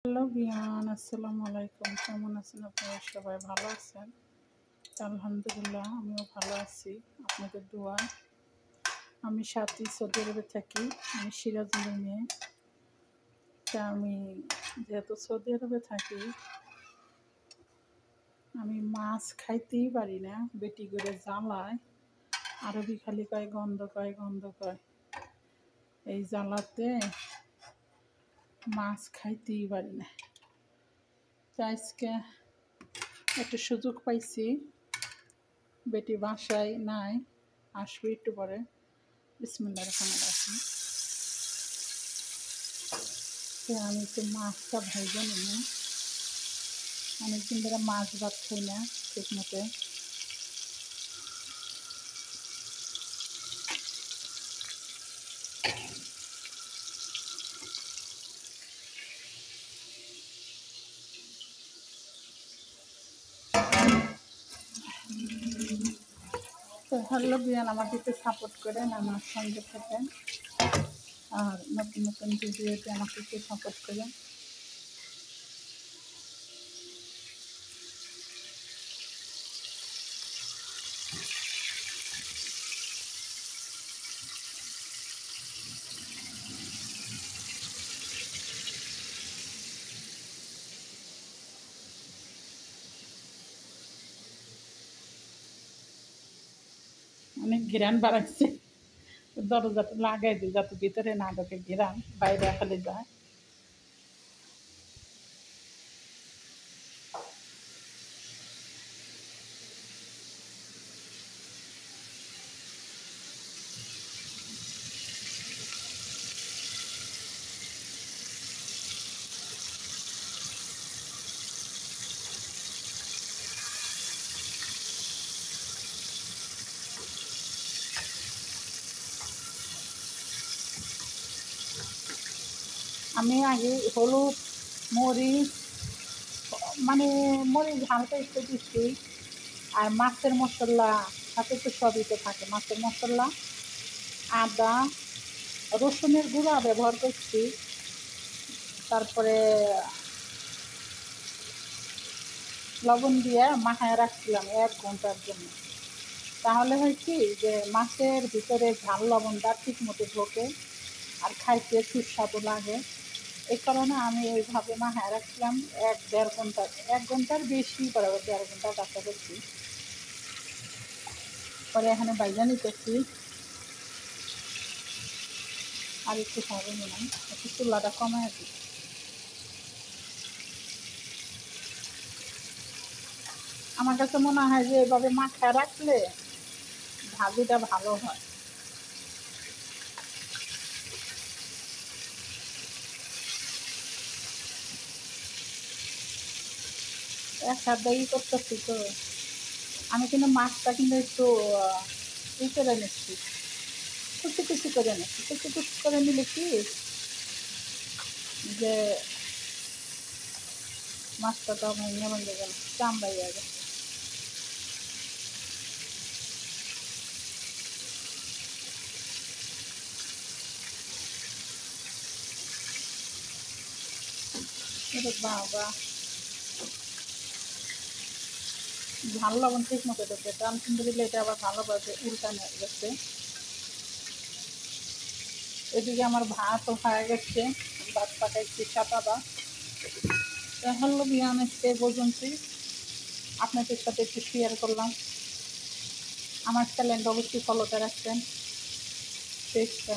Hello বিয়ান, আসসালামু আলাইকুম। কেমন আছেন আপনারা? সবাই ভালো আছেন? আলহামদুলিল্লাহ, আমিও ভালো আছি আপনাদের দোয়ায়। আমি সাথী সৌদি আরবে থাকি। আমি সিরাজগঞ্জের মেয়ে। তা আমি যেহেতু সৌদি আরবে থাকি, আমি মাছ খাইতেই পারি না। বেটি করে জ্বালায়, আরবি খালি কয় গন্ধ কয় গন্ধ কয়। এই জ্বালাতে মাছ খাইতেই পারি না। তা আজকে একটা সুযোগ পাইছি, বেটি বাসায় নাই, আসবে একটু পরে। বিসমিল্লাহির রহমানির রহিম। আমি একটু মাছটা ভাইজা নিই। অনেকদিন ধরে মাছ ভাত খাই না ঠিক মতো। তো হ্যালো বিয়ান, আমাকে একটু সাপোর্ট করেন, আমার সঙ্গে থাকেন, আর নতুন নতুন ভিডিওতে আমাকে একটু সাপোর্ট করেন। অনেক ঘিরান বাড়াচ্ছে, দরজাটা লাগাই দিই যাতে ভিতরে না ঢোকে, ঘিরান বাইরে খালি যায়। আমি আগে হলুদ, মরিচ, মানে মরিচ হালকা একটু দিচ্ছি, আর মাছের মশলা সাথে তো সবই তো থাকে। মাছের মশলা, আদা, রসুনের গুঁড়া ব্যবহার করছি। তারপরে লবণ দিয়ে মাখায় রাখছিলাম 1 ঘন্টার জন্য। তাহলে হয় কি যে মাছের ভিতরে ঝাল লবণটা ঠিক মতো ঢোকে, আর খাইতে সুস্বাদু লাগে। এই কারণে আমি ওইভাবে মাখায় রাখছিলাম 1-1.5 ঘন্টা, 1 ঘন্টার বেশি, বরাবর 1.5 ঘন্টার কাছাকাছি। পরে এখানে বাইজা নিতেছি, আর একটু খাবো নিলাম, একটু চুলাটা কমায় দিই। আমার কাছে মনে হয় যে এভাবে মাখায় রাখলে ভাজিটা ভালো হয়। একসাথে করতেছি তো। আমি কিন্তু মাছটা কিন্তু একটু ই করে নিচ্ছি, কুচি কুচি করে নিচ্ছি। কুচি কুচি করে নিলে কি যে মাছটা তো ভেঙে ভেঙে গেল, চামড়াইয়া গেছে। বাবা, ঝাল লবণ ঠিক মতো দেবে, ডাল কিন্তু দিলে এটা আবার ভালোভাবে উল্টানো হয়ে গেছে। এদিকে আমার ভাতও হয়ে গেছে, ভাত পাকাইছি সাদা ভাত। হ্যালো বিয়ান, আজকে পর্যন্তই আপনাদের সাথে একটু শেয়ার করলাম। আমার চ্যানেলটা অবশ্যই ফলোতে রাখবেন, পেজটা।